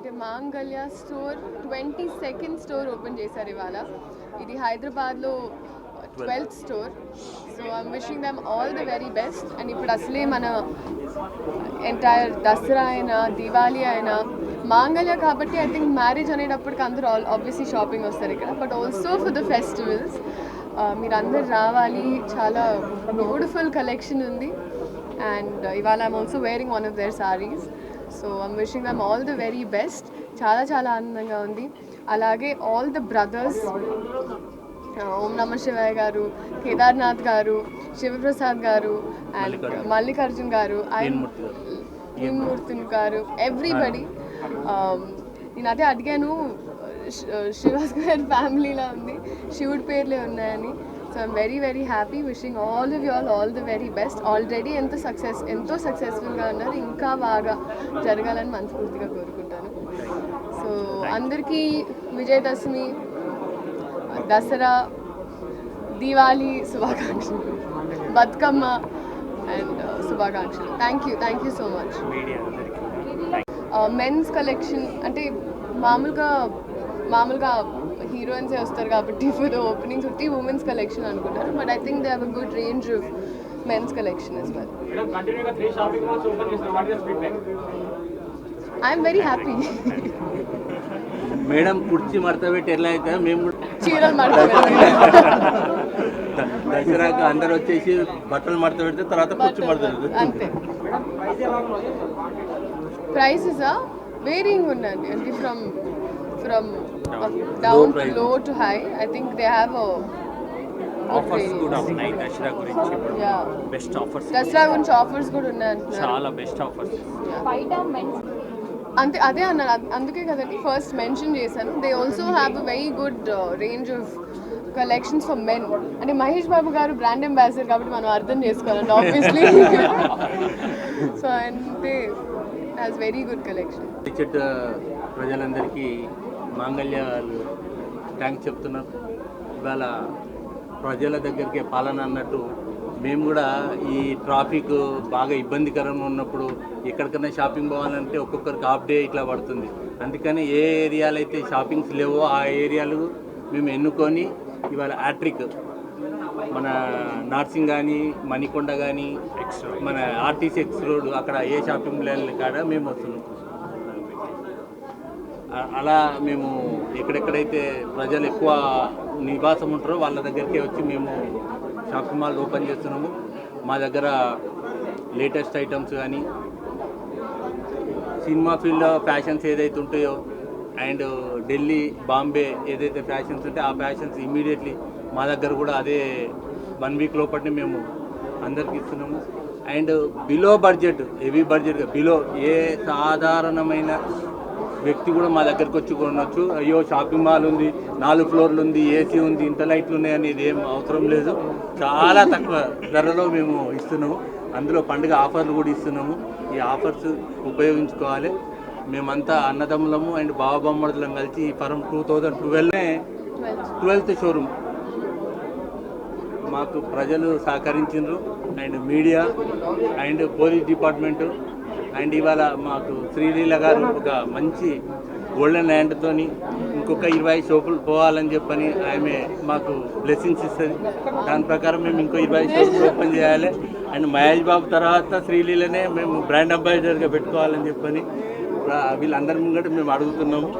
అంటే మాంగళ్య store 22nd store open చేశారు ఇవాళ. ఇది హైదరాబాద్లో 12th store. So I'm wishing them all the very best. And ఇప్పుడు అసలే మన ఎంటైర్ దసరా అయినా దివాళీ అయినా మాంగళ్య కాబట్టి ఐ థింక్ మ్యారేజ్ అనేటప్పటికి అందరూ ఆబ్వియస్లీ షాపింగ్ వస్తారు ఇక్కడ. But also for the festivals మీరు అందరు రావాలి. చాలా బ్యూటిఫుల్ కలెక్షన్ ఉంది. అండ్ ఇవాళ I'm also wearing one of their saris. So I'm wishing them all the very best. చాలా చాలా ఆనందంగా ఉంది. అలాగే ఆల్ ద బ్రదర్స్, ఓం నమ శివాయ గారు, కేదార్నాథ్ గారు, శివప్రసాద్ గారు, అండ్ మల్లికార్జున్ గారు, మూర్తిన్ గారు, ఎవ్రీబడి. నేను అదే అడిగాను, శివాస్ గారి ఫ్యామిలీలా ఉంది, శివుడి పేర్లే ఉన్నాయని. So I'm very very happy. Wishing all of you all the very best. Already ఎంతో సక్సెస్ఫుల్గా ఉన్నారు. ఇంకా బాగా జరగాలని మనస్ఫూర్తిగా కోరుకుంటాను. సో అందరికీ విజయదశమి, దసరా, దీవాలి శుభాకాంక్షలు, బతుకమ్మ అండ్ శుభాకాంక్షలు. Thank you so much. Men's collection అంటే మామూలుగా హీరోయిన్సే వస్తారు కాబట్టి ఫర్ ద ఓపెనింగ్స్ ఉట్టి ఉమెన్స్ కలెక్షన్ అనుకుంటారు. But I think they have a good range of men's collection as well. I'm very happy. Madam కుర్చీ మడత పెట్టి ఎట్లా అయితే మేము చీరలు మడత దసరాకు అందరు వచ్చేసి బట్టలు మడత పెడితే తర్వాత కుర్చీ మడత పెడతారు అంతే. ప్రైసెస్ వేరింగ్ ఉందండి. అంటే ఫ్రమ్ డౌన్ టు లో to high. I think they have offers కూడా ఉన్నాయి. దసరా గురించి బెస్ట్ ఆఫర్స్, దసరా గురించి ఆఫర్స్ కూడా ఉన్నాయి. చాలా బెస్ట్ ఆఫర్స్. అంతే అదే అన్నారు. అందుకే కదండి ఫస్ట్ మెన్షన్ చేశాను. They also have a very good range of collections for men. అంటే మహేష్ బాబు గారు బ్రాండ్ అంబాసిడర్ కాబట్టి మనం అర్థం చేసుకోవాలండి ఆబ్వియస్లీ. సో అంటే హ్యాస్ వెరీ గుడ్ కలెక్షన్. చెట్టు ప్రజలందరికీ మాంగళ్యాలు థ్యాంక్స్ చెప్తున్నాం. ఇవాళ ప్రజల దగ్గరికి పాలన అన్నట్టు మేము కూడా ఈ ట్రాఫిక్ బాగా ఇబ్బందికరంగా ఉన్నప్పుడు ఎక్కడికైనా షాపింగ్ పోవాలంటే ఒక్కొక్కరికి హాఫ్ డే ఇట్లా పడుతుంది. అందుకని ఏ ఏరియాలు అయితే షాపింగ్స్ లేవో ఆ ఏరియాలు మేము ఎన్నుకొని ఇవాళ హ్యాట్రిక్ మన నార్సింగ్ కానీ మణికొండ కానీ మన ఆర్టీసీ ఎక్స్ రోడ్ అక్కడ ఏ షాపింగ్ మాల్ కాడ మేము వస్తున్నాం. అలా మేము ఎక్కడెక్కడైతే ప్రజలు ఎక్కువ నివాసం ఉంటారో వాళ్ళ దగ్గరికే వచ్చి మేము షాపింగ్ మాల్ ఓపెన్ చేస్తున్నాము. మా దగ్గర లేటెస్ట్ ఐటమ్స్ కానీ సినిమా ఫీల్డ్ ఫ్యాషన్స్ ఏదైతే ఉంటాయో అండ్ ఢిల్లీ బాంబే ఏదైతే ఫ్యాషన్స్ ఉంటే ఆ ఫ్యాషన్స్ ఇమీడియట్లీ మా దగ్గర కూడా అదే 1 వీక్ లోపలనే మేము అందరికి ఇస్తున్నాము. And below budget, heavy budget below ఏ సాధారణమైన వ్యక్తి కూడా మా దగ్గరకు వచ్చి కొనవచ్చు. అయ్యో షాపింగ్ మాల్ ఉంది, 4 ఫ్లోర్లు ఉంది, ఏసీ ఉంది, ఇంత లైట్లు ఉన్నాయి అనేది ఏం అవసరం లేదు. చాలా తక్కువ ధరలో మేము ఇస్తున్నాము. అందులో పండుగ ఆఫర్లు కూడా ఇస్తున్నాము. ఈ ఆఫర్స్ ఉపయోగించుకోవాలి. మేమంతా అన్నదమ్ములము అండ్ బావబొమ్మడులం కలిసి ఈ ఫరం 2012 12th షోరూమ్ మాకు ప్రజలు సహకరించారు. And media and police department and ఇవాళ మాకు శ్రీలీల గారు ఒక మంచి గోల్డెన్ ల్యాండ్తో ఇంకొక 20 షోపులు పోవాలని చెప్పని ఆమె మాకు బ్లెస్సింగ్స్ ఇస్తుంది. దాని ప్రకారం మేము ఇంకో 20 షోపులు ఓపెన్ చేయాలి. అండ్ మహేష్ బాబు తర్వాత శ్రీలీలనే మేము బ్రాండ్ అంబాసిడర్గా పెట్టుకోవాలని చెప్పని వీళ్ళందరి ముంగట మేము అడుగుతున్నాము.